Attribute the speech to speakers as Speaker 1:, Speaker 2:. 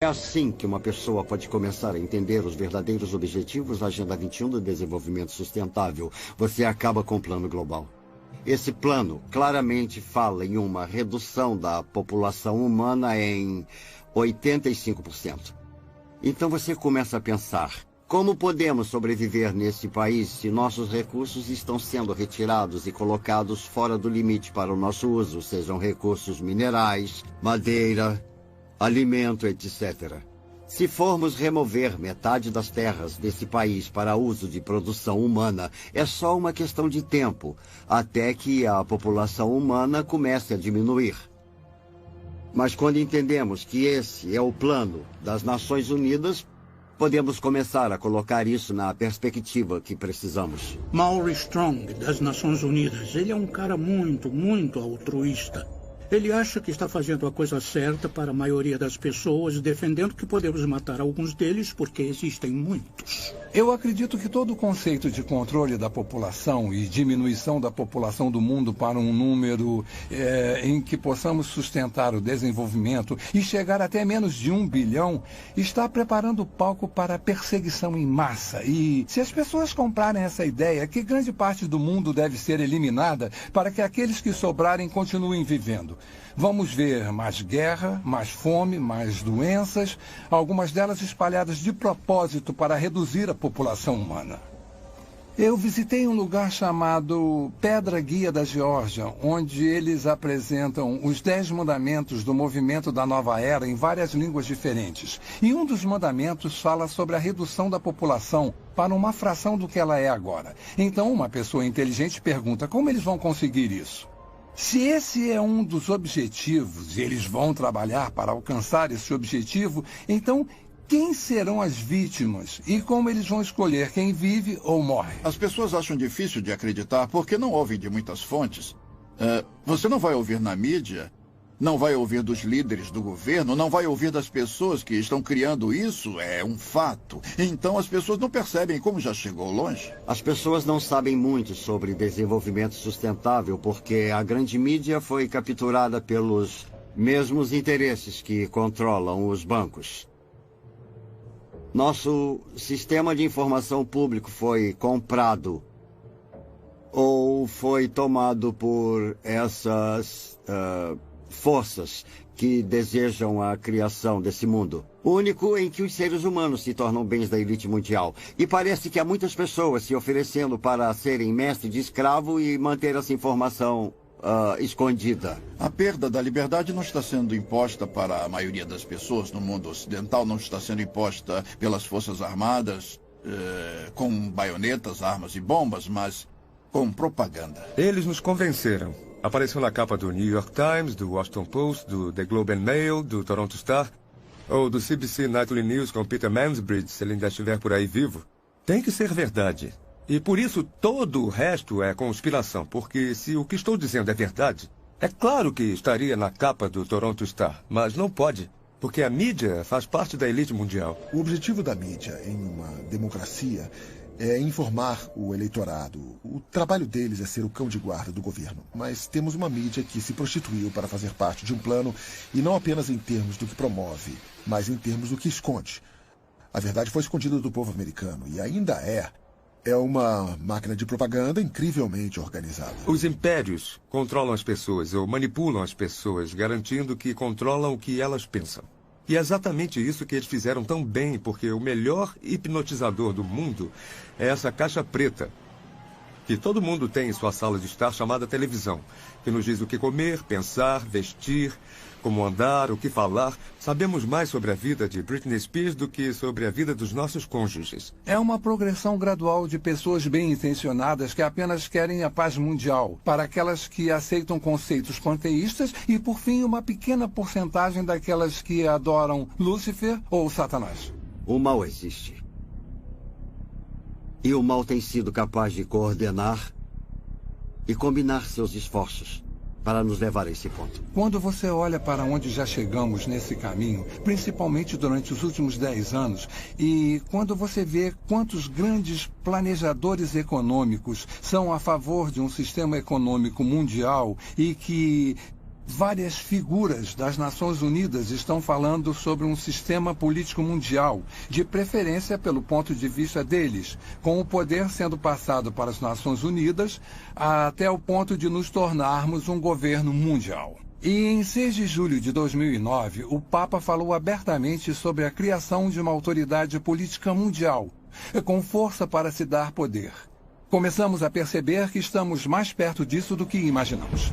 Speaker 1: É assim que uma pessoa pode começar a entender os verdadeiros objetivos da Agenda 21 do Desenvolvimento Sustentável. Você acaba com o Plano Global. Esse plano claramente fala em uma redução da população humana em 85%. Então você começa a pensar, como podemos sobreviver nesse país se nossos recursos estão sendo retirados e colocados fora do limite para o nosso uso, sejam recursos minerais, madeira, alimento, etc. Se formos remover metade das terras desse país para uso de produção humana, é só uma questão de tempo, até que a população humana comece a diminuir. Mas quando entendemos que esse é o plano das Nações Unidas, podemos começar a colocar isso na perspectiva que precisamos.
Speaker 2: Maury Strong, das Nações Unidas, ele é um cara muito altruísta. Ele acha que está fazendo a coisa certa para a maioria das pessoas, defendendo que podemos matar alguns deles porque existem muitos.
Speaker 3: Eu acredito que todo o conceito de controle da população e diminuição da população do mundo para um número em que possamos sustentar o desenvolvimento e chegar até menos de 1 bilhão está preparando o palco para a perseguição em massa. E se as pessoas comprarem essa ideia, que grande parte do mundo deve ser eliminada para que aqueles que sobrarem continuem vivendo. Vamos ver mais guerra, mais fome, mais doenças, algumas delas espalhadas de propósito para reduzir a população humana. Eu visitei um lugar chamado Pedra Guia da Geórgia, onde eles apresentam os 10 mandamentos do movimento da nova era em várias línguas diferentes. E um dos mandamentos fala sobre a redução da população para uma fração do que ela é agora. Então, uma pessoa inteligente pergunta como eles vão conseguir isso. Se esse é um dos objetivos e eles vão trabalhar para alcançar esse objetivo, então quem serão as vítimas e como eles vão escolher quem vive ou morre?
Speaker 4: As pessoas acham difícil de acreditar porque não ouvem de muitas fontes. Você não vai ouvir na mídia, não vai ouvir dos líderes do governo, não vai ouvir das pessoas que estão criando isso, é um fato. Então as pessoas não percebem como já chegou longe.
Speaker 1: As pessoas não sabem muito sobre desenvolvimento sustentável porque a grande mídia foi capturada pelos mesmos interesses que controlam os bancos. Nosso sistema de informação público foi comprado ou foi tomado por essas forças que desejam a criação desse mundo único em que os seres humanos se tornam bens da elite mundial. E parece que há muitas pessoas se oferecendo para serem mestre de escravo e manter essa informação escondida.
Speaker 4: A perda da liberdade não está sendo imposta para a maioria das pessoas no mundo ocidental, não está sendo imposta pelas forças armadas com baionetas, armas e bombas, mas com propaganda.
Speaker 5: Eles nos convenceram. Apareceu na capa do New York Times, do Washington Post, do The Globe and Mail, do Toronto Star, ou do CBC Nightly News com Peter Mansbridge, se ele ainda estiver por aí vivo. Tem que ser verdade. E por isso todo o resto é conspiração, porque se o que estou dizendo é verdade, é claro que estaria na capa do Toronto Star, mas não pode, porque a mídia faz parte da elite mundial.
Speaker 6: O objetivo da mídia em uma democracia é informar o eleitorado. O trabalho deles é ser o cão de guarda do governo. Mas temos uma mídia que se prostituiu para fazer parte de um plano, e não apenas em termos do que promove, mas em termos do que esconde. A verdade foi escondida do povo americano, e ainda é. É uma máquina de propaganda incrivelmente organizada.
Speaker 5: Os impérios controlam as pessoas ou manipulam as pessoas, garantindo que controlam o que elas pensam. E é exatamente isso que eles fizeram tão bem, porque o melhor hipnotizador do mundo é essa caixa preta, que todo mundo tem em sua sala de estar, chamada televisão, que nos diz o que comer, pensar, vestir, como andar, o que falar. Sabemos mais sobre a vida de Britney Spears do que sobre a vida dos nossos cônjuges.
Speaker 3: É uma progressão gradual de pessoas bem-intencionadas que apenas querem a paz mundial, para aquelas que aceitam conceitos panteístas e, por fim, uma pequena porcentagem daquelas que adoram Lúcifer ou Satanás.
Speaker 1: O mal existe. E o mal tem sido capaz de coordenar e combinar seus esforços para nos levar a esse ponto.
Speaker 3: Quando você olha para onde já chegamos nesse caminho, principalmente durante os últimos 10 anos, e quando você vê quantos grandes planejadores econômicos são a favor de um sistema econômico mundial e que Várias figuras das Nações Unidas estão falando sobre um sistema político mundial, de preferência pelo ponto de vista deles, com o poder sendo passado para as Nações Unidas até o ponto de nos tornarmos um governo mundial. E em 6 de julho de 2009, o Papa falou abertamente sobre a criação de uma autoridade política mundial, com força para se dar poder. Começamos a perceber que estamos mais perto disso do que imaginamos.